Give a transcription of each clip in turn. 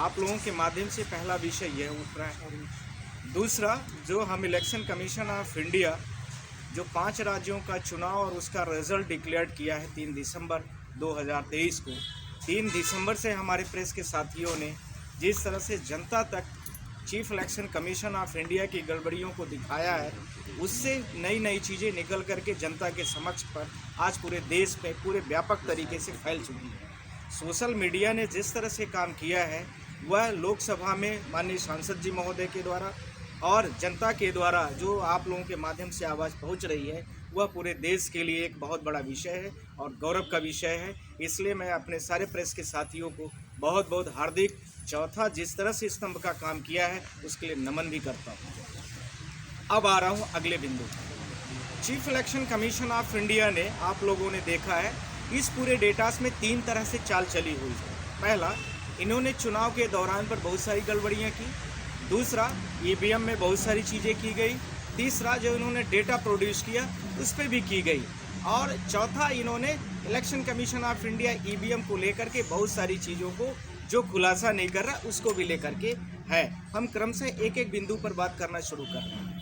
आप लोगों के माध्यम से पहला विषय यह उठ रहा है। दूसरा, जो हम इलेक्शन कमीशन ऑफ इंडिया जो 5 राज्यों का चुनाव और उसका रिजल्ट डिक्लेयर किया है 3 दिसंबर 2023 को, 3 दिसंबर से हमारे प्रेस के साथियों ने जिस तरह से जनता तक chief election commission of India की गड़बड़ियों को दिखाया है, उससे नई नई चीज़ें निकल करके जनता के समक्ष पर आज पूरे देश में पूरे व्यापक तरीके से फैल चुकी है। सोशल मीडिया ने जिस तरह से काम किया है वह लोकसभा में माननीय सांसद जी महोदय के द्वारा और जनता के द्वारा जो आप लोगों के माध्यम से आवाज़ पहुंच रही है, वह पूरे देश के लिए एक बहुत बड़ा विषय है और गौरव का विषय है। इसलिए मैं अपने सारे प्रेस के साथियों को बहुत बहुत हार्दिक, चौथा जिस तरह से स्तंभ का काम किया है उसके लिए नमन भी करता हूँ। अब आ रहा हूँ अगले बिंदु। Chief election commission of India ने, आप लोगों ने देखा है, इस पूरे डेटास में 3 तरह से चाल चली हुई है। पहला, इन्होंने चुनाव के दौरान पर बहुत सारी गड़बड़ियाँ की। दूसरा, ईवीएम में बहुत सारी चीज़ें की गई। तीसरा, जो इन्होंने डेटा प्रोड्यूस किया उस पर भी की गई। और चौथा, इन्होंने election commission of India EVM को लेकर के बहुत सारी चीज़ों को जो खुलासा नहीं कर रहा उसको भी लेकर के है। हम क्रमशः एक एक बिंदु पर बात करना शुरू कर रहे हैं।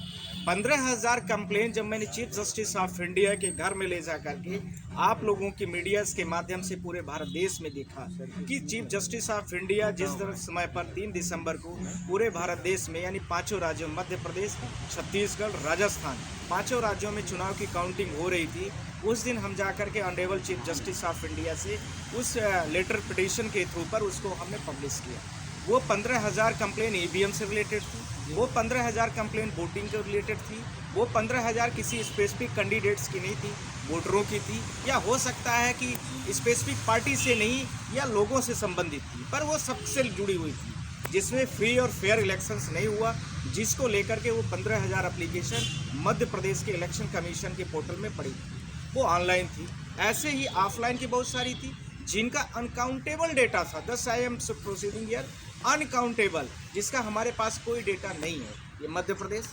15,000 कंप्लेंट जब मैंने चीफ जस्टिस ऑफ इंडिया के घर में ले जा करके आप लोगों की मीडियाज़ के माध्यम से पूरे भारत देश में देखा कि चीफ जस्टिस ऑफ इंडिया जिस समय पर 3 दिसंबर को पूरे भारत देश में यानी 5 राज्यों मध्य प्रदेश, छत्तीसगढ़, राजस्थान, 5 राज्यों में चुनाव की काउंटिंग हो रही थी, उस दिन हम जाकर के honourable chief justice of India से उस लेटर पिटीशन के थ्रू पर उसको हमने पब्लिश किया। वो 15,000 कंप्लेन ईवीएम से रिलेटेड थी, वो 15,000 कंप्लेन वोटिंग के रिलेटेड थी, वो 15,000 किसी स्पेसिफिक कैंडिडेट्स की नहीं थी, वोटरों की थी, या हो सकता है कि स्पेसिफिक पार्टी से नहीं या लोगों से संबंधित थी, पर वो सबसे जुड़ी हुई थी, जिसमें फ्री और फेयर इलेक्शंस नहीं हुआ, जिसको लेकर के वो 15,000 एप्लीकेशन मध्य प्रदेश के इलेक्शन कमीशन के पोर्टल में पड़ी थी। वो ऑनलाइन थी। ऐसे ही ऑफलाइन की बहुत सारी थी जिनका अनकाउंटेबल डेटा था। दस I am proceeding here uncountable, जिसका हमारे पास कोई डेटा नहीं है। ये मध्य प्रदेश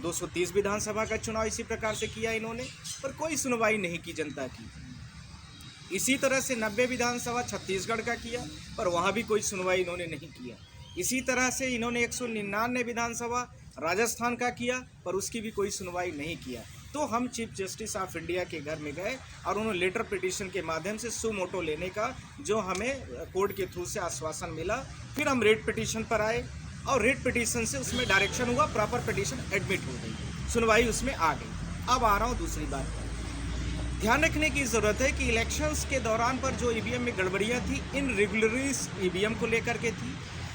230 विधानसभा का चुनाव इसी प्रकार से किया इन्होंने, पर कोई सुनवाई नहीं की जनता की। इसी तरह से 90 विधानसभा छत्तीसगढ़ का किया, पर वहाँ भी कोई सुनवाई इन्होंने नहीं किया। इसी तरह से इन्होंने 199 विधानसभा राजस्थान का किया, पर उसकी भी कोई सुनवाई नहीं किया। तो हम चीफ जस्टिस ऑफ इंडिया के घर में गए और उन्होंने लेटर पिटीशन के माध्यम से सु मोटो लेने का जो हमें कोर्ट के थ्रू से आश्वासन मिला। फिर हम रेट पिटीशन पर आए और रेट पिटीशन से उसमें डायरेक्शन हुआ, प्रॉपर पिटीशन एडमिट हो गई, सुनवाई उसमें आ गई। अब आ रहा हूँ दूसरी बात पर। ध्यान रखने की ज़रूरत है कि इलेक्शंस के दौरान पर जो ईवीएम में गड़बड़ियाँ थी, इन रेगुलरीज ईवीएम को लेकर के थी,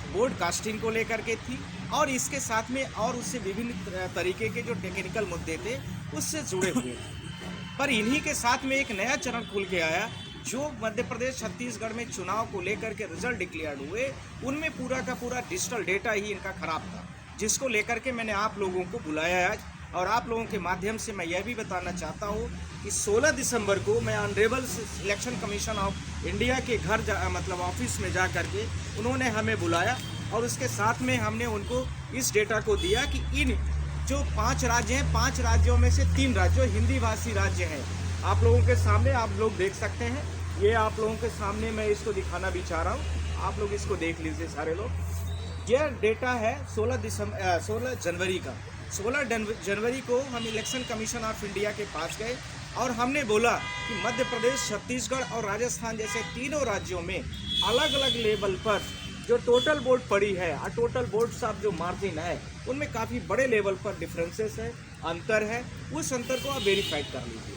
बोर्ड कास्टिंग को लेकर के थी, और इसके साथ में और उससे विभिन्न तरीके के जो टेक्निकल मुद्दे थे उससे जुड़े हुए थे। पर इन्हीं के साथ में एक नया चरण खुल के आया, जो मध्य प्रदेश छत्तीसगढ़ में चुनाव को लेकर के रिजल्ट डिक्लेयर हुए, उनमें पूरा का पूरा डिजिटल डेटा ही इनका खराब था, जिसको लेकर के मैंने आप लोगों को बुलाया आज। और आप लोगों के माध्यम से मैं यह भी बताना चाहता हूँ कि 16 दिसंबर को मैं honourable election commission of India के घर मतलब ऑफिस में जा करके उन्होंने हमें बुलाया, और उसके साथ में हमने उनको इस डेटा को दिया कि इन जो 5 राज्य हैं, 5 राज्यों में से 3 राज्य हिंदी भाषी राज्य हैं। आप लोगों के सामने आप लोग देख सकते हैं, ये आप लोगों के सामने मैं इसको दिखाना भी चाह रहा हूँ, आप लोग इसको देख लीजिए सारे लोग। यह डेटा है 16 जनवरी का। 16 जनवरी को हम इलेक्शन कमीशन ऑफ इंडिया के पास गए और हमने बोला कि मध्य प्रदेश, छत्तीसगढ़ और राजस्थान जैसे तीनों राज्यों में अलग अलग लेवल पर जो टोटल वोट पड़ी है और टोटल वोट्स ऑफ जो मार्जिन है, उनमें काफ़ी बड़े लेवल पर डिफरेंसेस है, अंतर है। उस अंतर को आप वेरीफाइड कर लीजिए।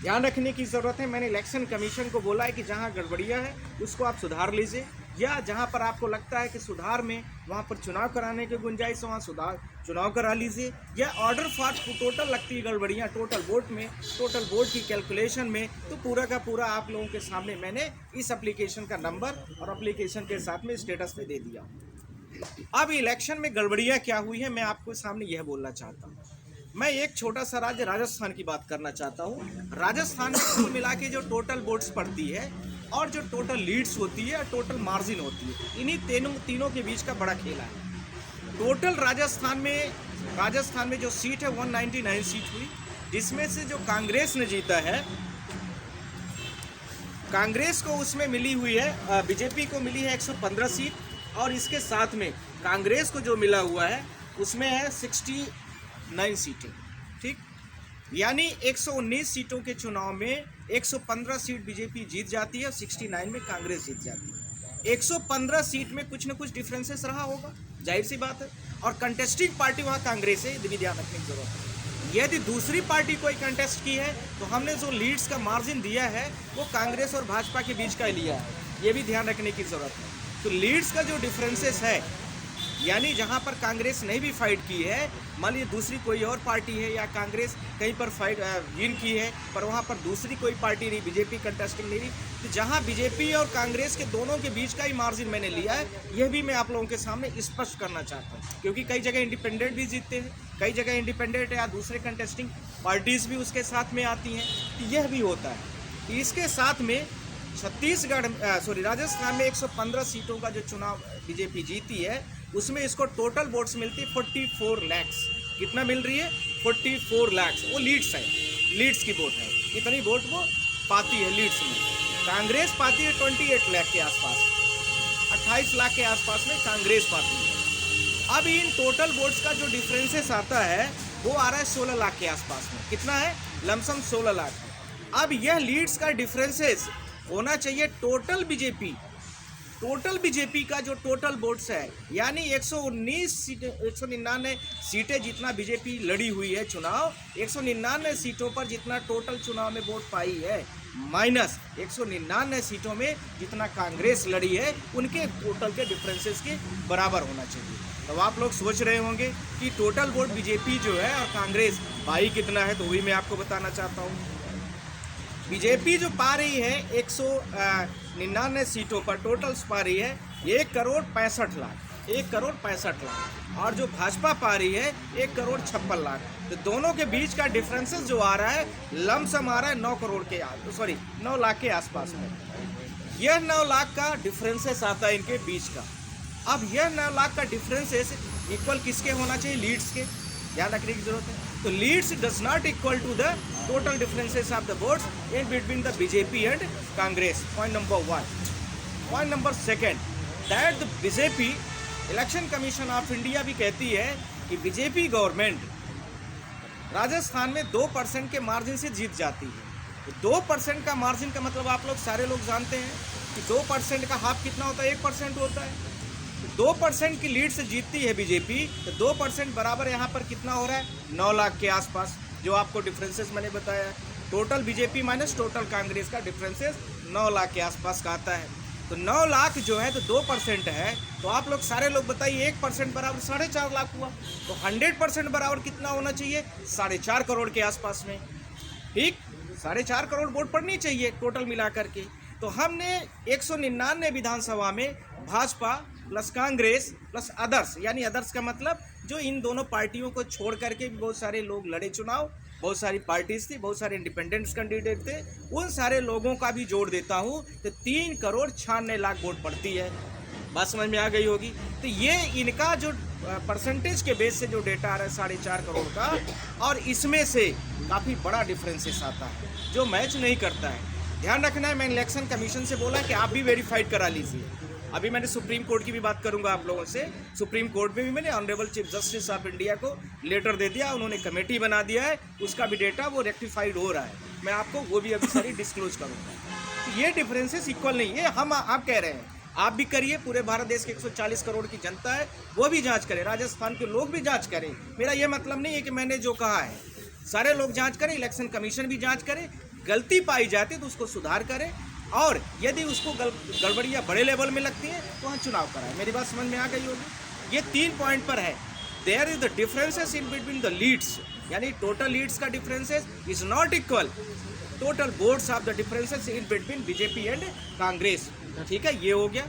ध्यान रखने की ज़रूरत है, मैंने इलेक्शन कमीशन को बोला है कि जहां गड़बड़ियां है उसको आप सुधार लीजिए, या जहां पर आपको लगता है कि सुधार में वहां पर चुनाव कराने की गुंजाइश है, वहां चुनाव करा लीजिए। या ऑर्डर फॉर टोटल लगती है गड़बड़ियाँ टोटल वोट में, टोटल वोट की कैलकुलेशन में, तो पूरा का पूरा आप लोगों के सामने मैंने इस एप्लीकेशन का नंबर और एप्लीकेशन के साथ में स्टेटस में दे दिया। अब इलेक्शन में गड़बड़ियाँ क्या हुई है, मैं आपको सामने यह बोलना चाहता हूँ। मैं एक छोटा सा राज्य राजस्थान की बात करना चाहता हूँ। राजस्थान में कुल मिला के जो टोटल वोट्स पड़ती है और जो टोटल लीड्स होती है और टोटल मार्जिन होती है, इन्हीं तीनों के बीच का बड़ा खेला है। टोटल राजस्थान में जो सीट है 199 सीट हुई, जिसमें से जो कांग्रेस ने जीता है, कांग्रेस को उसमें मिली हुई है, बीजेपी को मिली है 115 सीट और इसके साथ में कांग्रेस को जो मिला हुआ है उसमें है 69 सीटें, ठीक। यानी 119 सीटों के चुनाव में 115 सीट बीजेपी जीत जाती है और 69 में कांग्रेस जीत जाती है। 115 सीट में कुछ न कुछ डिफरेंसेस रहा होगा, जाहिर सी बात है, और कंटेस्टिंग पार्टी वहाँ कांग्रेस है, ये भी ध्यान रखने की जरूरत है। यदि दूसरी पार्टी कोई कंटेस्ट की है तो हमने जो लीड्स का मार्जिन दिया है वो कांग्रेस और भाजपा के बीच का लिया है, ये भी ध्यान रखने की जरूरत है। तो लीड्स का जो डिफरेंसेस है, यानी जहां पर कांग्रेस ने भी फाइट की है, मान लीजिए दूसरी कोई और पार्टी है या कांग्रेस कहीं पर फाइट विन की है पर वहां पर दूसरी कोई पार्टी नहीं, बीजेपी कंटेस्टिंग नहीं रही, तो जहां बीजेपी और कांग्रेस के दोनों के बीच का ही मार्जिन मैंने लिया है, यह भी मैं आप लोगों के सामने स्पष्ट करना चाहता हूँ। क्योंकि कई जगह इंडिपेंडेंट भी जीतते हैं, कई जगह इंडिपेंडेंट या दूसरे कंटेस्टिंग पार्टीज भी उसके साथ में आती हैं, तो यह भी होता है। इसके साथ में राजस्थान में 115 सीटों का जो चुनाव बीजेपी जीती है उसमें इसको टोटल वोट्स मिलती है 44 लाख। कितना मिल रही है? 44 लाख। वो लीड्स है, लीड्स की वोट है, इतनी वोट वो पाती है लीड्स में। कांग्रेस पाती है 28 लाख के आसपास, 28 लाख के आसपास में कांग्रेस पाती है। अब इन टोटल वोट्स का जो डिफरेंसेस आता है वो आ रहा है 16 लाख के आसपास में। कितना है? लमसम 16 लाख। अब यह लीड्स का डिफरेंसेस होना चाहिए टोटल बीजेपी का जो टोटल वोट्स है, यानी 119 सीटें, 199 सीटें जितना बीजेपी लड़ी हुई है चुनाव, 199 सीटों पर जितना टोटल चुनाव में वोट पाई है, माइनस 199 सीटों में जितना कांग्रेस लड़ी है, उनके टोटल के डिफरेंसेस के बराबर होना चाहिए। तो आप लोग सोच रहे होंगे कि टोटल वोट बीजेपी जो है और कांग्रेस पाई कितना है, तो वही मैं आपको बताना चाहता हूँ। बीजेपी जो पा रही है 199 सीटों पर टोटल्स पा रही है 1,65 लाख, और जो भाजपा पा रही है 1,56 लाख। तो दोनों के बीच का डिफरेंसेस जो आ रहा है लमसम आ रहा है 9 लाख के आसपास में। यह 9 लाख का डिफरेंसेस आता है इनके बीच का। अब यह 9 लाख का डिफरेंसेस इक्वल किसके होना चाहिए? लीड्स के, ध्यान रखने की जरूरत है। तो leads does not equal to the total differences of the votes in between the BJP and Congress. Point number 1। Point number 2, that the BJP, election commission of India भी कहती है कि बीजेपी गवर्नमेंट राजस्थान में 2% के मार्जिन से जीत जाती है। तो 2% का मार्जिन का मतलब आप लोग सारे लोग जानते हैं कि 2% का हाफ कितना होता है? 1% होता है। 2% की लीड से जीतती है बीजेपी, तो 2% बराबर यहाँ पर कितना हो रहा है? 9 लाख के आसपास, जो आपको डिफरेंसेस मैंने बताया। Total BJP minus total Congress का डिफरेंसेस 9 लाख के आसपास का आता है। तो 9 लाख जो है तो 2% है, तो आप लोग सारे लोग बताइए 1% बराबर 4.5 लाख हुआ। तो 100% बराबर कितना होना चाहिए? 4.5 करोड़ के आसपास में, ठीक। 4.5 करोड़ वोट पड़नी चाहिए टोटल मिला करके। तो हमने 199 विधानसभा में Bhajpa plus Congress plus others, यानी अदर्स का मतलब जो इन दोनों पार्टियों को छोड़ करके भी बहुत सारे लोग लड़े चुनाव, बहुत सारी पार्टीज थी, बहुत सारे इंडिपेंडेंट्स कैंडिडेट थे, उन सारे लोगों का भी जोड़ देता हूँ तो 3,96,00,000 वोट पड़ती है। बात समझ में आ गई होगी। तो ये इनका जो परसेंटेज के बेस से जो डेटा आ रहा है 4.5 करोड़ का, और इसमें से काफ़ी बड़ा डिफरेंसेस आता है जो मैच नहीं करता है। ध्यान रखना है, मैं इलेक्शन कमीशन से बोला कि आप भी वेरीफाइड करा लीजिए। अभी मैंने सुप्रीम कोर्ट की भी बात करूंगा आप लोगों से। सुप्रीम कोर्ट में भी मैंने honourable chief justice of India को लेटर दे दिया, उन्होंने कमेटी बना दिया है, उसका भी डेटा वो रेक्टिफाइड हो रहा है। मैं आपको वो भी अभी सारी डिस्क्लोज करूंगा। तो ये डिफरेंसेस इक्वल नहीं है, हम आप कह रहे हैं, आप भी करिए। पूरे भारत देश के 140 करोड़ की जनता है, वो भी जाँच करे, राजस्थान के लोग भी जाँच करें। मेरा ये मतलब नहीं है कि मैंने जो कहा है सारे लोग जाँच करें, इलेक्शन कमीशन भी जाँच करे, गलती पाई जाती है तो उसको सुधार करें, और यदि उसको गड़बड़ियाँ बड़े लेवल में लगती हैं तो वहाँ चुनाव कराएं। मेरी बात समझ में आ गई होगी। ये 3 पॉइंट पर है। There is the differences in between the leads, यानी टोटल लीड्स का differences is not equal total votes of the differences in between BJP and Congress. ठीक है, ये हो गया।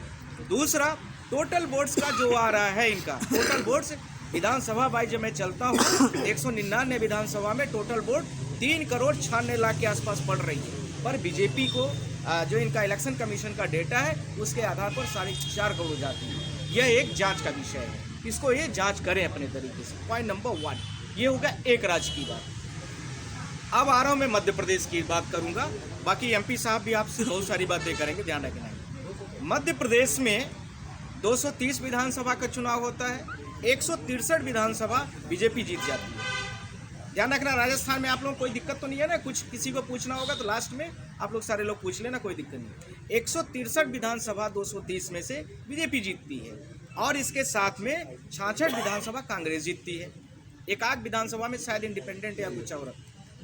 दूसरा, टोटल वोट्स का जो आ रहा है इनका टोटल वोट्स विधानसभा वाइज जब मैं चलता हूँ 199 विधानसभा में टोटल वोट 3,96,00,000 के आसपास पड़ रही है, पर बीजेपी को जो इनका इलेक्शन कमीशन का डेटा है उसके आधार पर 4.5 करोड़ जाती है। यह एक जांच का विषय है, इसको ये जांच करें अपने तरीके से। पॉइंट नंबर 1 ये होगा एक राज्य की बात। अब आ रहा हूँ मैं मध्य प्रदेश की बात करूँगा, बाकी एमपी साहब भी आपसे बहुत सारी बातें करेंगे, ध्यान रखना है। मध्य प्रदेश में 230 विधानसभा का चुनाव होता है, 163 विधानसभा बीजेपी जीत जाती है। ध्यान रखना, राजस्थान में आप लोगों को कोई दिक्कत तो नहीं है ना, कुछ किसी को पूछना होगा तो लास्ट में आप लोग सारे लोग पूछ लेना, कोई दिक्कत नहीं। 163 विधानसभा 230 में से बीजेपी जीतती है और इसके साथ में 66 विधानसभा कांग्रेस जीतती है। एक आध विधानसभा में शायद इंडिपेंडेंट या कुछ और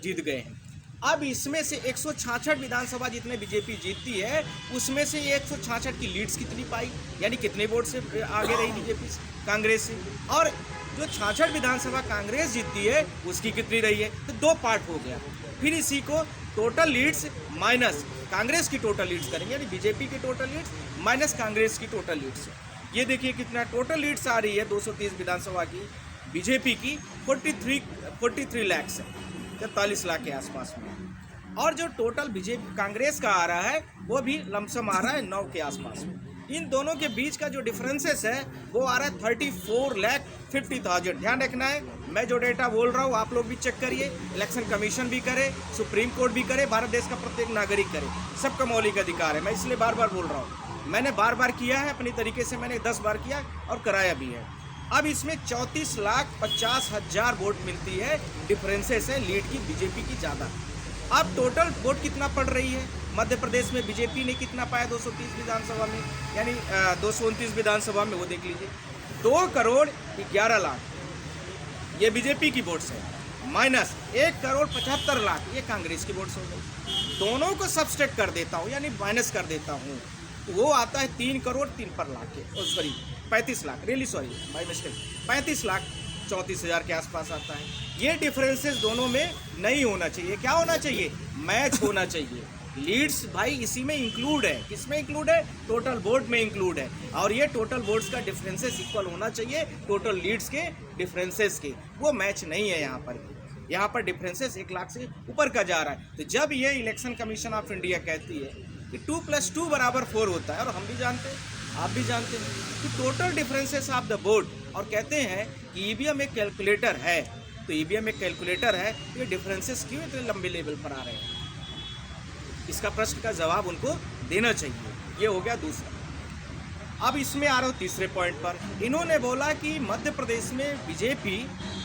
जीत गए हैं। अब इसमें से 166 विधानसभा जितने बीजेपी जीतती है उसमें से 166 की लीड्स कितनी पाई, यानी कितने वोट से आगे रही बीजेपी कांग्रेस से, और जो 66 विधानसभा कांग्रेस जीतती है उसकी कितनी रही है। तो दो पार्ट हो गया। फिर इसी को टोटल लीड्स माइनस कांग्रेस की टोटल लीड्स करेंगे, यानी बीजेपी की टोटल लीड्स माइनस कांग्रेस की टोटल लीड्स। ये देखिए कितना टोटल लीड्स आ रही है 230 विधानसभा की, बीजेपी की 43 लाख है, 43 लाख के आसपास में। और जो टोटल बीजेपी कांग्रेस का आ रहा है वो भी लमसम आ रहा है 9 के आसपास में। इन दोनों के बीच का जो डिफरेंसेस है वो आ रहा है 34,50,000। ध्यान रखना है, मैं जो डेटा बोल रहा हूँ आप लोग भी चेक करिए, इलेक्शन कमीशन भी करे, सुप्रीम कोर्ट भी करे, भारत देश का प्रत्येक नागरिक करे, सबका मौलिक अधिकार है। मैं इसलिए बार बार बोल रहा हूँ, मैंने बार बार किया है अपनी तरीके से, मैंने 10 बार किया और कराया भी है। अब इसमें 34,50,000 वोट मिलती है, डिफरेंसेस है लीड की बीजेपी की ज़्यादा। अब टोटल वोट कितना पड़ रही है मध्य प्रदेश में, बीजेपी ने कितना पाया 230 विधानसभा में, यानी 229 विधानसभा में, वो देख लीजिए 2,11,00,000 ये बीजेपी की वोट्स है, माइनस 1,75,00,000 ये कांग्रेस की वोट्स हो गई। दोनों को सबस्ट्रैक्ट कर देता हूँ, यानी माइनस कर देता हूँ, तो वो आता है 3,03,00,000 के, sorry 35 lakh, really sorry by mistake, 35,34,000 के आसपास आता है। ये डिफरेंसेस दोनों में नहीं होना चाहिए। क्या होना चाहिए? मैच होना चाहिए। लीड्स भाई इसी में इंक्लूड है, किसमें इंक्लूड है? टोटल वोट में इंक्लूड है, और ये टोटल वोट्स का डिफरेंसेस इक्वल होना चाहिए टोटल लीड्स के डिफरेंसेस के। वो मैच नहीं है यहाँ पर डिफरेंसेस 1 लाख से ऊपर का जा रहा है। तो जब ये इलेक्शन कमीशन ऑफ इंडिया कहती है कि 2 + 2 = 4 होता है, और हम भी जानते हैं, आप भी जानते हैं कि total differences of the vote, और कहते हैं कि ईवीएम एक कैलकुलेटर है, तो ईवीएम एक कैलकुलेटर है, ये डिफरेंसेस क्यों इतने लंबे लेवल पर आ रहे हैं? इसका प्रश्न का जवाब उनको देना चाहिए। ये हो गया दूसरा। अब इसमें आ रहा हूँ तीसरे पॉइंट पर। इन्होंने बोला कि मध्य प्रदेश में बीजेपी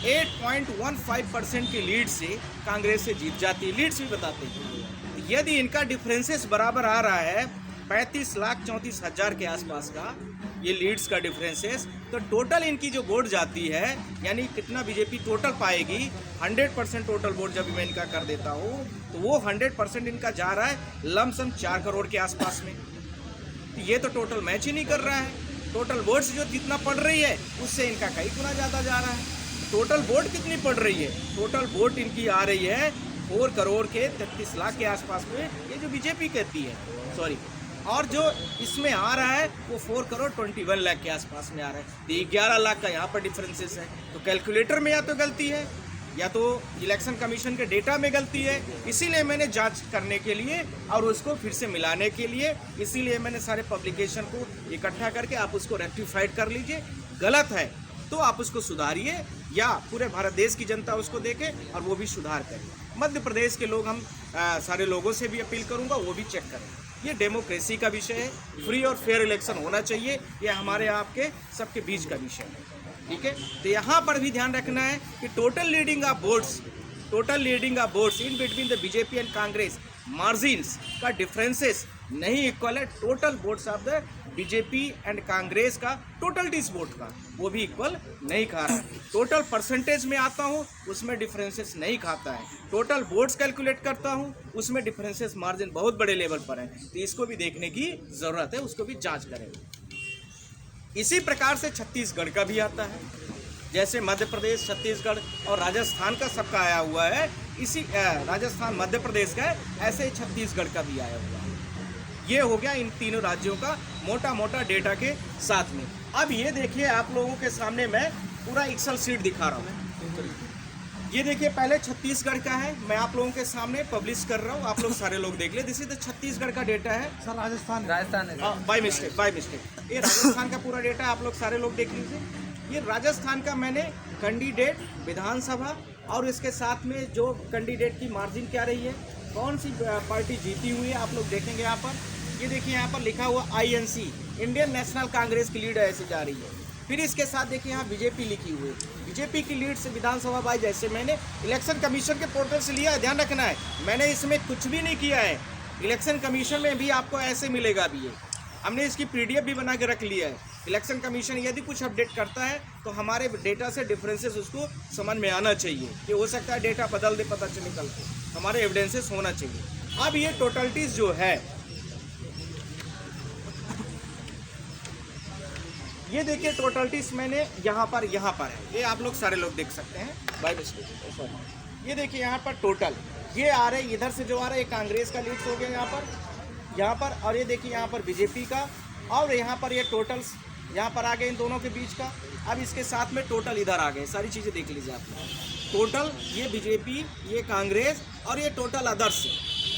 8.15% की लीड से कांग्रेस से जीत जाती है। लीड्स भी बताते हैं। यदि इनका डिफरेंसेस बराबर आ रहा है 35,34,000 के आसपास का, ये लीड्स का डिफरेंसेस, तो टोटल इनकी जो वोट जाती है, यानी कितना बीजेपी टोटल पाएगी, 100% टोटल वोट जब मैं इनका कर देता हूँ तो वो 100% इनका जा रहा है लमसम 4 करोड़ के आसपास में। तो ये तो टोटल मैच ही नहीं कर रहा है। टोटल वोट्स जो जितना पड़ रही है उससे इनका कई गुना ज़्यादा जा रहा है। टोटल वोट कितनी पड़ रही है? टोटल वोट इनकी आ रही है 4 करोड़ के 33 लाख के आसपास में, ये जो बीजेपी कहती है, सॉरी, और जो इसमें आ रहा है वो 4 करोड़ 21 लाख के आसपास में आ रहा है। तो 11 लाख का यहाँ पर डिफरेंसेस है। तो कैलकुलेटर में या तो गलती है या तो इलेक्शन कमीशन के डेटा में गलती है। इसीलिए मैंने जांच करने के लिए और उसको फिर से मिलाने के लिए, इसीलिए मैंने सारे पब्लिकेशन को इकट्ठा करके आप उसको रेक्टिफाइड कर लीजिए। गलत है तो आप उसको सुधारिए, या पूरे भारत देश की जनता उसको देखे और वो भी सुधार करे। मध्य प्रदेश के लोग, हम सारे लोगों से भी अपील करूंगा वो भी चेक करें। ये डेमोक्रेसी का विषय है, फ्री और फेयर इलेक्शन होना चाहिए, ये हमारे आपके सबके बीच का विषय है, ठीक है। तो यहाँ पर भी ध्यान रखना है कि total leading of votes in between the BJP and Congress margins का डिफरेंसेस नहीं इक्वल है। Total votes of the BJP and Congress का टोटल डिस वोट का वो भी इक्वल नहीं खा रहा है। टोटल परसेंटेज में आता हूँ उसमें डिफरेंसेस नहीं खाता है। टोटल वोट्स कैलकुलेट करता हूँ उसमें डिफरेंसेस मार्जिन बहुत बड़े लेवल पर है। तो इसको भी देखने की ज़रूरत है, उसको भी जांच करें। इसी प्रकार से छत्तीसगढ़ का भी आता है। जैसे मध्य प्रदेश, छत्तीसगढ़ और राजस्थान का सबका आया हुआ है, इसी राजस्थान मध्य प्रदेश का है, ऐसे ही छत्तीसगढ़ का भी आया हुआ है। ये हो गया इन तीनों राज्यों का मोटा मोटा डेटा के साथ में। अब ये देखिए आप लोगों के सामने मैं पूरा एक्सेल शीट दिखा रहा हूँ। ये देखिए पहले छत्तीसगढ़ का है, मैं आप लोगों के सामने पब्लिश कर रहा हूँ, आप लोग सारे लोग देख ले। दिस इज छत्तीसगढ़ का डेटा है। सर राजस्थान है बाय मिस्टेक। ये राजस्थान का पूरा डेटा है, आप लोग सारे लोग देख लीजिए। ये राजस्थान का मैंने कैंडिडेट, विधानसभा और इसके साथ में जो कैंडिडेट की मार्जिन क्या रही है, कौन सी पार्टी जीती हुई है, आप लोग देखेंगे यहाँ पर ये देखिए यहाँ पर लिखा हुआ INC, इंडियन नेशनल कांग्रेस की लीड ऐसे जा रही है। फिर इसके साथ देखिए यहाँ बीजेपी लिखी हुई है, बीजेपी की लीड से विधानसभा वाइज। जैसे मैंने इलेक्शन कमीशन के पोर्टल से लिया है, ध्यान रखना है, मैंने इसमें कुछ भी नहीं किया है। इलेक्शन कमीशन में भी आपको ऐसे मिलेगा भी ये, हमने इसकी PDF भी बना के रख लिया है। इलेक्शन कमीशन यदि कुछ अपडेट करता है तो हमारे डेटा से डिफरेंसेस उसको समझ में आना चाहिए कि हो सकता है डेटा बदल दे, पता चले कल को, हमारे एविडेंसेस होना चाहिए। अब ये टोटलिटीज जो है, ये देखिए टोटलिटीज मैंने यहाँ पर है, ये आप लोग सारे लोग देख सकते हैं बाय मिस्टेक। ये देखिए यहाँ पर टोटल ये आ रहे, इधर से जो आ रहा है ये कांग्रेस का लीड्स हो गया यहाँ पर, और ये देखिए यहाँ पर बीजेपी का, और यहाँ पर ये टोटल्स यहाँ पर आ गए इन दोनों के बीच का। अब इसके साथ में टोटल इधर आ गए, सारी चीज़ें देख लीजिए आप। टोटल ये बीजेपी, ये कांग्रेस, और ये टोटल अदर्स।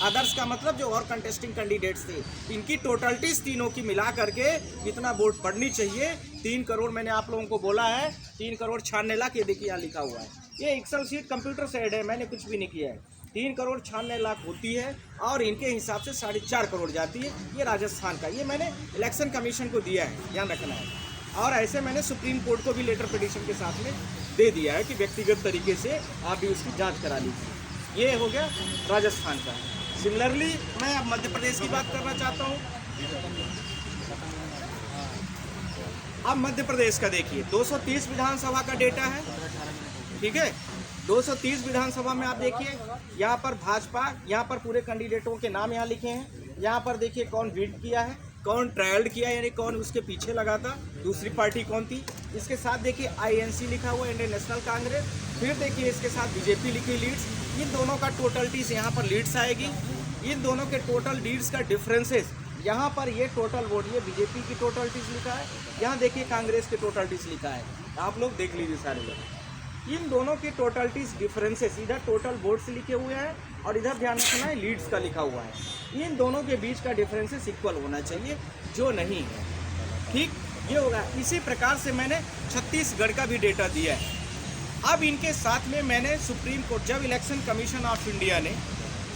अदर्स का मतलब जो और कंटेस्टिंग कैंडिडेट्स थे, इनकी टोटलिटीज तीनों की मिला करके कितना वोट पड़नी चाहिए, 3 करोड़ मैंने आप लोगों को बोला है, 3,96,00,000। ये देखिए यहाँ लिखा हुआ है, ये एक्सेल शीट कंप्यूटर साइड है, मैंने कुछ भी नहीं किया है। 3,96,00,000 होती है और इनके हिसाब से 4.5 करोड़ जाती है। ये राजस्थान का, ये मैंने इलेक्शन कमीशन को दिया है, ध्यान रखना है। और ऐसे मैंने सुप्रीम कोर्ट को भी लेटर पिटीशन के साथ में दे दिया है कि व्यक्तिगत तरीके से आप भी उसकी जांच करा लीजिए। ये हो गया राजस्थान का। सिमिलरली मैं अब मध्य प्रदेश की बात करना चाहता हूँ। अब मध्य प्रदेश का देखिए 230 विधानसभा का डेटा है, ठीक है। 230 विधानसभा में आप देखिए यहाँ पर भाजपा, यहाँ पर पूरे कैंडिडेटों के नाम यहाँ लिखे हैं। यहाँ पर देखिए कौन विन किया है, कौन ट्रायल्ड किया, यानी कौन उसके पीछे लगा था, दूसरी पार्टी कौन थी। इसके साथ देखिए INC लिखा हुआ, इंडियन नेशनल कांग्रेस। फिर देखिए इसके साथ बीजेपी लिखी लीड्स। इन दोनों का टोटलिटीज यहाँ पर लीड्स आएगी। इन दोनों के टोटल लीड्स का डिफरेंसेस यहाँ पर, ये टोटल वोट, ये बीजेपी की टोटलिटीज लिखा है, यहाँ देखिए कांग्रेस की टोटलिटीज लिखा है। आप लोग देख लीजिए सारे लोग, इन दोनों की टोटलिटीज डिफरेंसेस, इधर टोटल वोट्स लिखे हुए हैं और इधर ध्यान रखना है लीड्स का लिखा हुआ है। इन दोनों के बीच का डिफरेंसेस इक्वल होना चाहिए, जो नहीं है, ठीक, ये होगा। इसी प्रकार से मैंने छत्तीसगढ़ का भी डेटा दिया है। अब इनके साथ में मैंने सुप्रीम कोर्ट, जब इलेक्शन कमीशन ऑफ इंडिया ने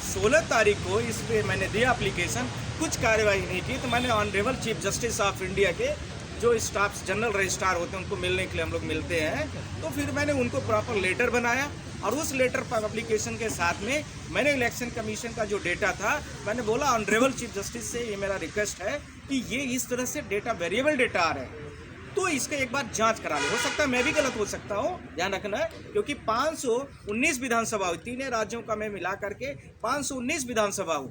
16 तारीख को इस पे मैंने दिया एप्लीकेशन, कुछ कार्यवाही नहीं की, तो मैंने honourable chief justice of India के जो स्टाफ जनरल रजिस्ट्रार होते हैं उनको मिलने के लिए हम लोग मिलते हैं, तो फिर मैंने उनको प्रॉपर लेटर बनाया और उस लेटर पब्लिकेशन के साथ में मैंने इलेक्शन कमीशन का जो डेटा था, मैंने बोला ऑनरेबल चीफ जस्टिस से ये मेरा रिक्वेस्ट है कि ये इस तरह से डेटा वेरिएबल डेटा आ रहे हैं, तो इसका एक बार जांच करा लो। हो सकता है मैं भी गलत हो सकता हूँ, ध्यान रखना है, क्योंकि 519 विधानसभा हुई, 3 राज्यों का मैं मिला करके 519 विधानसभा हुई,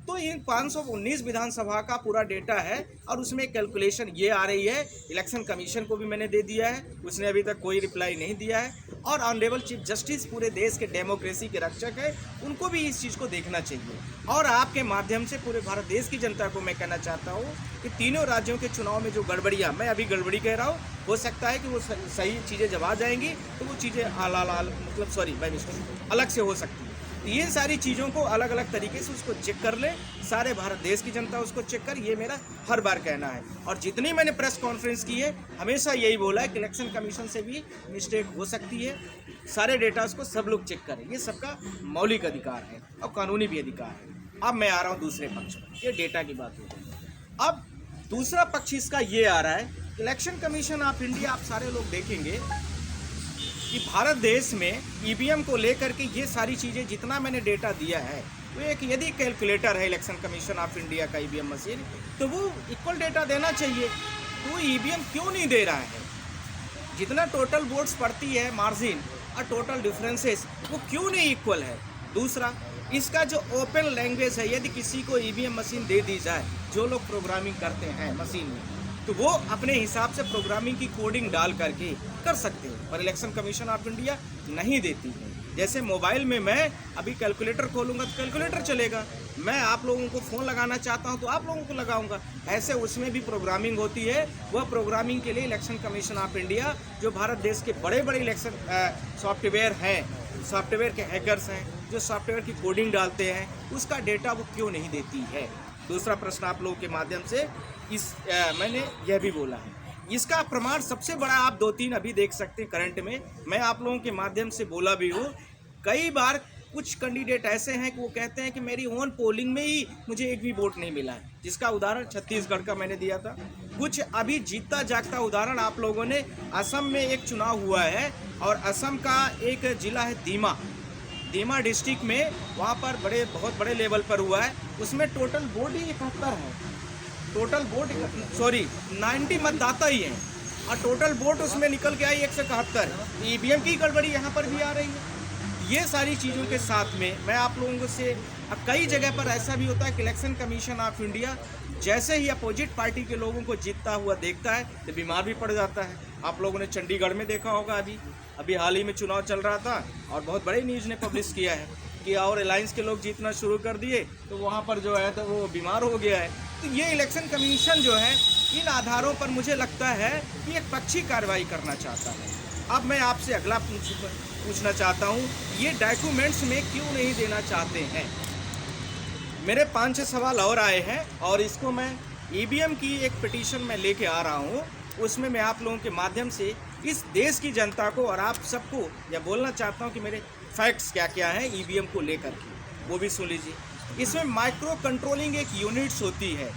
तो इन 519 विधानसभा का पूरा डेटा है और उसमें कैलकुलेशन ये आ रही है। इलेक्शन कमीशन को भी मैंने दे दिया है, उसने अभी तक कोई रिप्लाई नहीं दिया है। और ऑनरेबल चीफ जस्टिस पूरे देश के डेमोक्रेसी के रक्षक है, उनको भी इस चीज़ को देखना चाहिए। और आपके माध्यम से पूरे भारत देश की जनता को मैं कहना चाहता हूँ कि तीनों राज्यों के चुनाव में जो गड़बड़ियाँ, मैं अभी गड़बड़ी कह रहा हूँ, हो सकता है कि वो सही चीज़ें जब आ जाएंगी तो वो चीज़ें अलग से हो सकती है। ये सारी चीज़ों को अलग अलग तरीके से उसको चेक कर ले, सारे भारत देश की जनता उसको चेक कर, ये मेरा हर बार कहना है। और जितनी मैंने प्रेस कॉन्फ्रेंस की है हमेशा यही बोला है कि इलेक्शन कमीशन से भी मिस्टेक हो सकती है, सारे डेटास को सब लोग चेक करें, ये सबका मौलिक अधिकार है और कानूनी भी अधिकार है। अब मैं आ रहा हूँ दूसरे पक्ष पर, ये डेटा की बात हो गई। अब दूसरा पक्ष इसका ये आ रहा है, इलेक्शन कमीशन ऑफ इंडिया, आप सारे लोग देखेंगे कि भारत देश में EVM को लेकर के ये सारी चीज़ें जितना मैंने डेटा दिया है, वो एक यदि कैलकुलेटर है इलेक्शन कमीशन ऑफ इंडिया का EVM मशीन, तो वो इक्वल डेटा देना चाहिए, तो वो EVM क्यों नहीं दे रहा है? जितना टोटल वोट्स पड़ती है मार्जिन और टोटल डिफरेंसेस, वो क्यों नहीं इक्वल है? दूसरा, इसका जो ओपन लैंग्वेज है, यदि किसी को EVM मशीन दे दी जाए, जो लोग प्रोग्रामिंग करते हैं मशीन में, तो वो अपने हिसाब से प्रोग्रामिंग की कोडिंग डाल करके कर सकते हैं, पर इलेक्शन कमीशन ऑफ इंडिया नहीं देती है। जैसे मोबाइल में मैं अभी कैलकुलेटर खोलूँगा तो कैलकुलेटर चलेगा, मैं आप लोगों को फ़ोन लगाना चाहता हूं तो आप लोगों को लगाऊंगा, ऐसे उसमें भी प्रोग्रामिंग होती है। वह प्रोग्रामिंग के लिए इलेक्शन कमीशन ऑफ इंडिया, जो भारत देश के बड़े बड़े इलेक्शन सॉफ्टवेयर हैं, सॉफ्टवेयर के हैकर्स हैं, जो सॉफ्टवेयर की कोडिंग डालते हैं, उसका डेटा वो क्यों नहीं देती है? दूसरा प्रश्न आप लोगों के माध्यम से मैंने यह भी बोला है, इसका प्रमाण सबसे बड़ा आप 2-3 अभी देख सकते हैं करंट में, मैं आप लोगों के माध्यम से बोला भी हूँ। कई बार कुछ कैंडिडेट ऐसे हैं कि वो कहते हैं कि मेरी ओन पोलिंग में ही मुझे एक भी वोट नहीं मिला है, जिसका उदाहरण छत्तीसगढ़ का मैंने दिया था। कुछ अभी जीतता जागता उदाहरण आप लोगों ने, असम में एक चुनाव हुआ है और असम का एक जिला है दीमा डिस्ट्रिक्ट में, वहाँ पर बहुत बड़े लेवल पर हुआ है। उसमें टोटल वोट ही 71 है, टोटल वोट 90 मतदाता ही हैं और टोटल वोट उसमें निकल के आई 171। ईवीएम की गड़बड़ी यहाँ पर भी आ रही है। ये सारी चीज़ों के साथ में मैं आप लोगों से, कई जगह पर ऐसा भी होता है कि इलेक्शन कमीशन ऑफ इंडिया जैसे ही अपोजिट पार्टी के लोगों को जीतता हुआ देखता है तो बीमार भी पड़ जाता है। आप लोगों ने चंडीगढ़ में देखा होगा, अभी हाल ही में चुनाव चल रहा था और बहुत बड़े न्यूज़ ने पब्लिश किया है कि और अलायंस के लोग जीतना शुरू कर दिए तो वहाँ पर जो है तो वो बीमार हो गया है। तो ये इलेक्शन कमीशन जो है इन आधारों पर मुझे लगता है कि एक पक्षी कार्रवाई करना चाहता है। अब मैं आपसे अगला पूछना चाहता हूँ, ये डॉक्यूमेंट्स में क्यों नहीं देना चाहते हैं? मेरे 5-6 सवाल और आए हैं और इसको मैं ईवीएम की एक पिटीशन में लेके आ रहा हूँ। उसमें मैं आप लोगों के माध्यम से इस देश की जनता को और आप सबको यह बोलना चाहता हूँ कि मेरे फैक्ट्स क्या क्या हैं ईवीएम को लेकर के, वो भी सुन लीजिए। इसमें माइक्रो कंट्रोलिंग एक यूनिट्स होती है।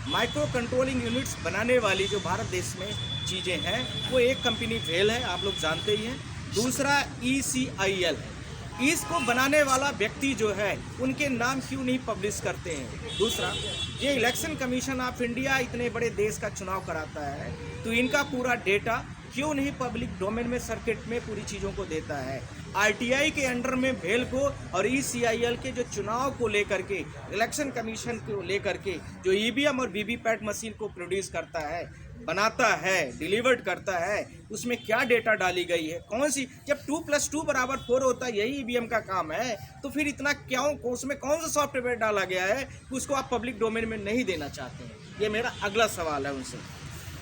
माइक्रो कंट्रोलिंग यूनिट्स बनाने वाली जो भारत देश में चीज़ें हैं वो एक कंपनी फेल है, आप लोग जानते ही हैं। दूसरा ECIL है। इसको बनाने वाला व्यक्ति जो है उनके नाम क्यों नहीं पब्लिश करते हैं? दूसरा, ये इलेक्शन कमीशन ऑफ इंडिया इतने बड़े देश का चुनाव कराता है तो इनका पूरा डेटा क्यों नहीं पब्लिक डोमेन में सर्किट में पूरी चीज़ों को देता है? RTI के अंडर में भेल को और ECIL के जो चुनाव को लेकर के, इलेक्शन कमीशन को लेकर के जो EVM और VVPAT मशीन को प्रोड्यूस करता है, बनाता है, डिलीवर्ड करता है, उसमें क्या डेटा डाली गई है, कौन सी, जब 2+2 = 4 होता है, यही EVM का काम है, तो फिर इतना क्यों, उसमें कौन सा सॉफ्टवेयर डाला गया है कि उसको आप पब्लिक डोमेन में नहीं देना चाहते हैं? ये मेरा अगला सवाल है उनसे।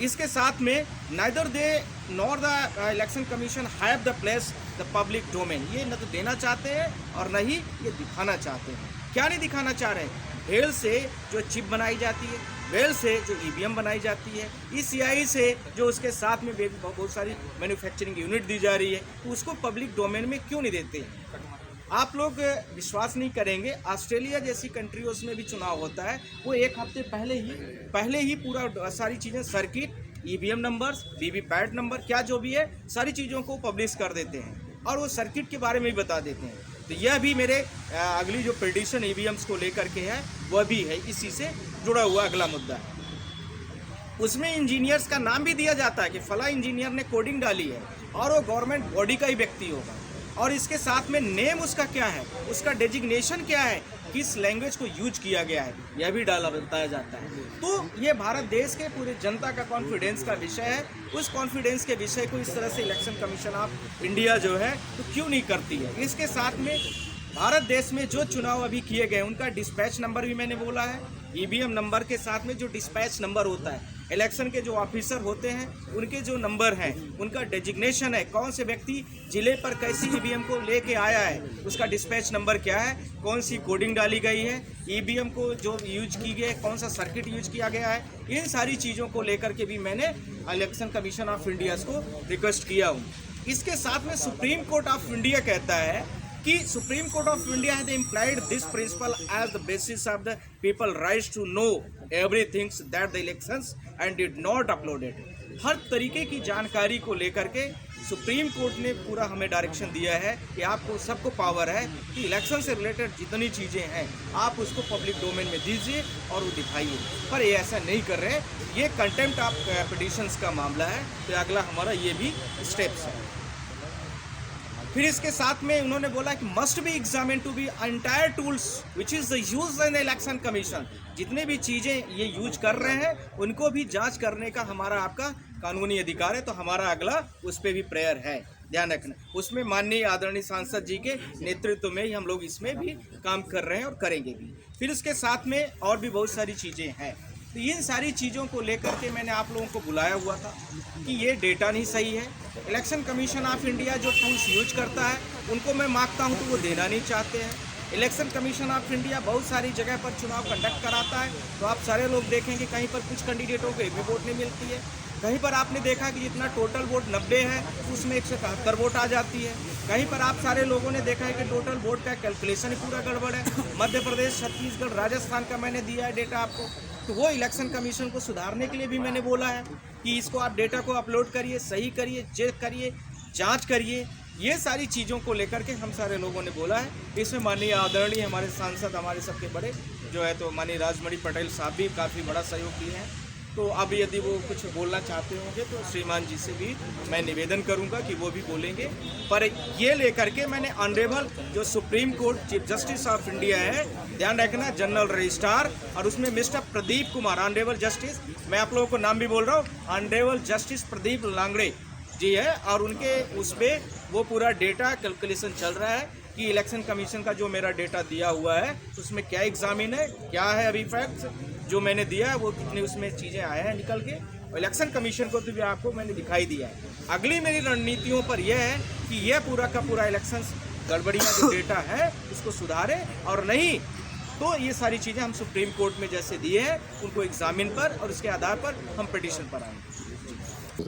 इसके साथ में neither they nor the election commission have the place the public domain, ये न तो देना चाहते हैं और न ही ये दिखाना चाहते हैं। क्या नहीं दिखाना चाह रहे हैं? भेल से जो चिप बनाई जाती है, भेल से जो EVM बनाई जाती है, ECI से जो उसके साथ में बहुत सारी मैन्युफैक्चरिंग यूनिट दी जा रही है, तो उसको पब्लिक डोमेन में क्यों नहीं देते हैं? आप लोग विश्वास नहीं करेंगे, ऑस्ट्रेलिया जैसी कंट्रियों में भी चुनाव होता है, वो एक हफ्ते पहले ही पूरा सारी चीज़ें, circuit, EVM numbers, VVPAT number, क्या जो भी है सारी चीज़ों को पब्लिश कर देते हैं और वो सर्किट के बारे में भी बता देते हैं। तो यह भी मेरे अगली जो पिटीशन EVMs को लेकर के है वह भी है, इसी से जुड़ा हुआ अगला मुद्दा है। उसमें इंजीनियर्स का नाम भी दिया जाता है कि फला इंजीनियर ने कोडिंग डाली है और वो गवर्नमेंट बॉडी का ही व्यक्ति होगा, और इसके साथ में नेम उसका क्या है, उसका डेजिग्नेशन क्या है, किस लैंग्वेज को यूज किया गया है, यह भी बताया जाता है। तो ये भारत देश के पूरे जनता का कॉन्फिडेंस का विषय है। उस कॉन्फिडेंस के विषय को इस तरह से इलेक्शन कमीशन ऑफ इंडिया जो है तो क्यों नहीं करती है? इसके साथ में भारत देश में जो चुनाव अभी किए गए उनका डिस्पैच नंबर भी मैंने बोला है। EVM नंबर के साथ में जो डिस्पैच नंबर होता है, इलेक्शन के जो ऑफिसर होते हैं उनके जो नंबर हैं, उनका डेजिग्नेशन है, कौन से व्यक्ति जिले पर कैसी EVM को लेके आया है, उसका डिस्पैच नंबर क्या है, कौन सी कोडिंग डाली गई है, EVM को जो यूज की गई है, कौन सा सर्किट यूज किया गया है, इन सारी चीज़ों को लेकर के भी मैंने इलेक्शन कमीशन ऑफ इंडिया को रिक्वेस्ट किया हूँ। इसके साथ में सुप्रीम कोर्ट ऑफ इंडिया कहता है कि supreme court of India has implied this principle as the basis of the people rights to know everything that the elections and did not upload it। हर तरीके की जानकारी को लेकर के सुप्रीम कोर्ट ने पूरा हमें डायरेक्शन दिया है कि आपको सबको पावर है कि इलेक्शन से रिलेटेड जितनी चीज़ें हैं आप उसको पब्लिक डोमेन में दीजिए और वो दिखाइए, पर ये ऐसा नहीं कर रहे। ये कंटेम्प्ट ऑफ पिटीशंस का मामला है, तो अगला हमारा ये भी स्टेप्स है। फिर इसके साथ में उन्होंने बोला कि must be examine to be entire tools which is the use in the election commission. जितने भी चीज़ें ये यूज कर रहे हैं उनको भी जांच करने का हमारा आपका कानूनी अधिकार है, तो हमारा अगला उस पर भी प्रेयर है, ध्यान रखना। उसमें माननीय आदरणीय सांसद जी के नेतृत्व में ही हम लोग इसमें भी काम कर रहे हैं और करेंगे भी। फिर उसके साथ में और भी बहुत सारी चीज़ें हैं, तो इन सारी चीज़ों को लेकर के मैंने आप लोगों को बुलाया हुआ था कि ये डेटा नहीं सही है। इलेक्शन कमीशन ऑफ इंडिया जो टूल्स यूज करता है उनको मैं मांगता हूं तो वो देना नहीं चाहते हैं। इलेक्शन कमीशन ऑफ इंडिया बहुत सारी जगह पर चुनाव कंडक्ट कराता है, तो आप सारे लोग देखेंगे कहीं पर कुछ कैंडिडेटों को एक भी वोट नहीं मिलती है। कहीं पर आपने देखा कि जितना टोटल वोट 90 है उसमें 171 वोट आ जाती है। कहीं पर आप सारे लोगों ने देखा है कि टोटल वोट का कैलकुलेशन ही पूरा गड़बड़ है। मध्य प्रदेश, छत्तीसगढ़, राजस्थान का मैंने दिया है डेटा आपको। तो वो इलेक्शन कमीशन को सुधारने के लिए भी मैंने बोला है कि इसको आप डेटा को अपलोड करिए, सही करिए, चेक करिए, जांच करिए। ये सारी चीज़ों को लेकर के हम सारे लोगों ने बोला है। इसमें माननीय आदरणीय हमारे सांसद, हमारे सबके बड़े जो है तो माननीय राजमणि पटेल साहब भी काफ़ी बड़ा सहयोग दिए हैं। तो अब यदि वो कुछ बोलना चाहते होंगे तो श्रीमान जी से भी मैं निवेदन करूंगा कि वो भी बोलेंगे। पर ये लेकर के मैंने ऑनरेबल जो supreme court chief justice of India है, ध्यान रखना, जनरल रजिस्ट्रार, और उसमें mister Pradeep Kumar, honourable justice, मैं आप लोगों को नाम भी बोल रहा हूँ, ऑनरेबल जस्टिस प्रदीप लांगड़े जी है, और उनके उसमें वो पूरा डेटा कैलकुलेशन चल रहा है कि इलेक्शन कमीशन का जो मेरा डेटा दिया हुआ है उसमें क्या एग्जामिन है, क्या है अभी फैक्ट्स जो मैंने दिया है, वो कितनी उसमें चीज़ें आए हैं निकल के, और इलेक्शन कमीशन को तो भी आपको मैंने दिखाई दिया है। अगली मेरी रणनीतियों पर यह है कि यह पूरा का पूरा इलेक्शन गड़बड़ियाँ जो डेटा है उसको सुधारे, और नहीं तो ये सारी चीज़ें हम सुप्रीम कोर्ट में जैसे दिए हैं उनको एग्जामिन पर, और उसके आधार पर हम पिटीशन पर आएंगे।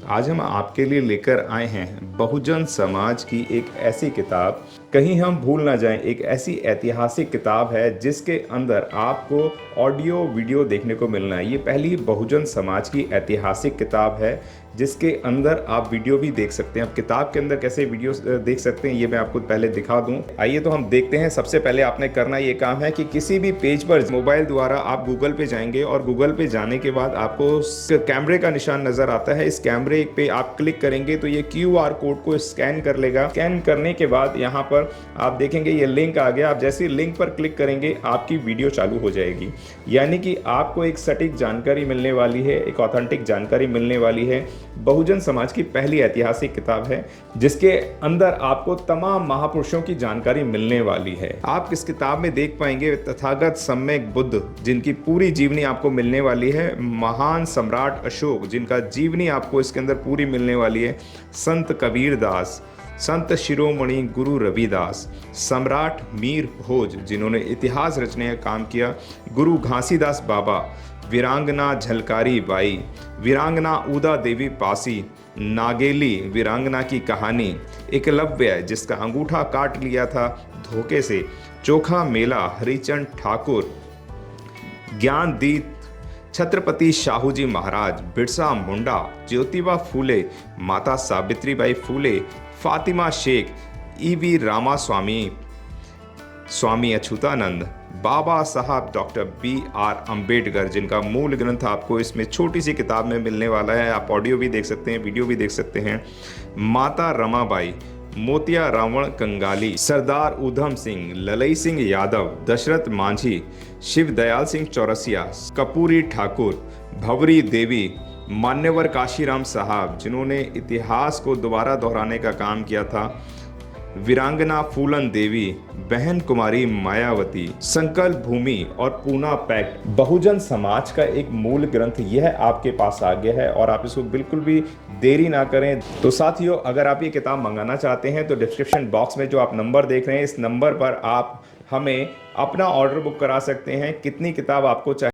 आज हम आपके लिए लेकर आए हैं बहुजन समाज की एक ऐसी किताब, कहीं हम भूल ना जाएं, एक ऐसी ऐतिहासिक किताब है जिसके अंदर आपको ऑडियो वीडियो देखने को मिलना है। ये पहली बहुजन समाज की ऐतिहासिक किताब है जिसके अंदर आप वीडियो भी देख सकते हैं। अब किताब के अंदर कैसे वीडियो देख सकते हैं ये मैं आपको पहले दिखा दूं। आइए तो हम देखते हैं। सबसे पहले आपने करना ये काम है कि किसी भी पेज पर मोबाइल द्वारा आप गूगल पे जाएंगे, और गूगल पे जाने के बाद आपको कैमरे का निशान नजर आता है। इस कैमरे पे आप क्लिक करेंगे तो ये QR कोड को स्कैन कर लेगा। स्कैन करने के बाद यहाँ पर आप देखेंगे ये लिंक आ गया। आप जैसे लिंक पर क्लिक करेंगे आपकी वीडियो चालू हो जाएगी, यानी कि आपको एक सटीक जानकारी मिलने वाली है, एक ऑथेंटिक जानकारी मिलने वाली है। बहुजन समाज की पहली ऐतिहासिक किताब है जिसके अंदर आपको तमाम महापुरुषों की जानकारी मिलने वाली है। आप इस किताब में देख पाएंगे तथागत सम्यक बुद्ध, जिनकी पूरी जीवनी आपको मिलने वाली है। महान सम्राट अशोक, जिनका जीवनी आपको इसके अंदर पूरी मिलने वाली है। संत कबीर दास, संत शिरोमणि गुरु रविदास, सम्राट मीर भोज, जिन्होंने इतिहास रचने का काम किया, गुरु घासीदास बाबा, वीरांगना झलकारी बाई, वीरांगना उदा देवी पासी, नागेली वीरांगना की कहानी, एकलव्य जिसका अंगूठा काट लिया था धोखे से, चोखा मेला हरिचंद ठाकुर, ज्ञानदीप छत्रपति शाहूजी महाराज, बिरसा मुंडा, ज्योतिबा फूले, माता सावित्रीबाई फूले, फातिमा शेख, EV रामास्वामी, स्वामी अच्युतानंद, बाबा साहब डॉक्टर BR अम्बेडकर, जिनका मूल ग्रंथ आपको इसमें छोटी सी किताब में मिलने वाला है। आप ऑडियो भी देख सकते हैं, वीडियो भी देख सकते हैं। माता रमाबाई, मोतिया रावण कंगाली, सरदार उधम सिंह, ललई सिंह यादव, दशरथ मांझी, शिव दयाल सिंह चौरसिया, कपूरी ठाकुर, भंवरी देवी, मान्यवर काशीराम साहब, जिन्होंने इतिहास को दोबारा दोहराने का काम किया था, वीरांगना फूलन देवी, बहन कुमारी मायावती, संकल्प भूमि और पूना पैक्ट। बहुजन समाज का एक मूल ग्रंथ यह आपके पास आ गया है और आप इसको बिल्कुल भी देरी ना करें। तो साथियों, अगर आप ये किताब मंगाना चाहते हैं तो डिस्क्रिप्शन बॉक्स में जो आप नंबर देख रहे हैं, इस नंबर पर आप हमें अपना ऑर्डर बुक करा सकते हैं। कितनी किताब आपको चाहिए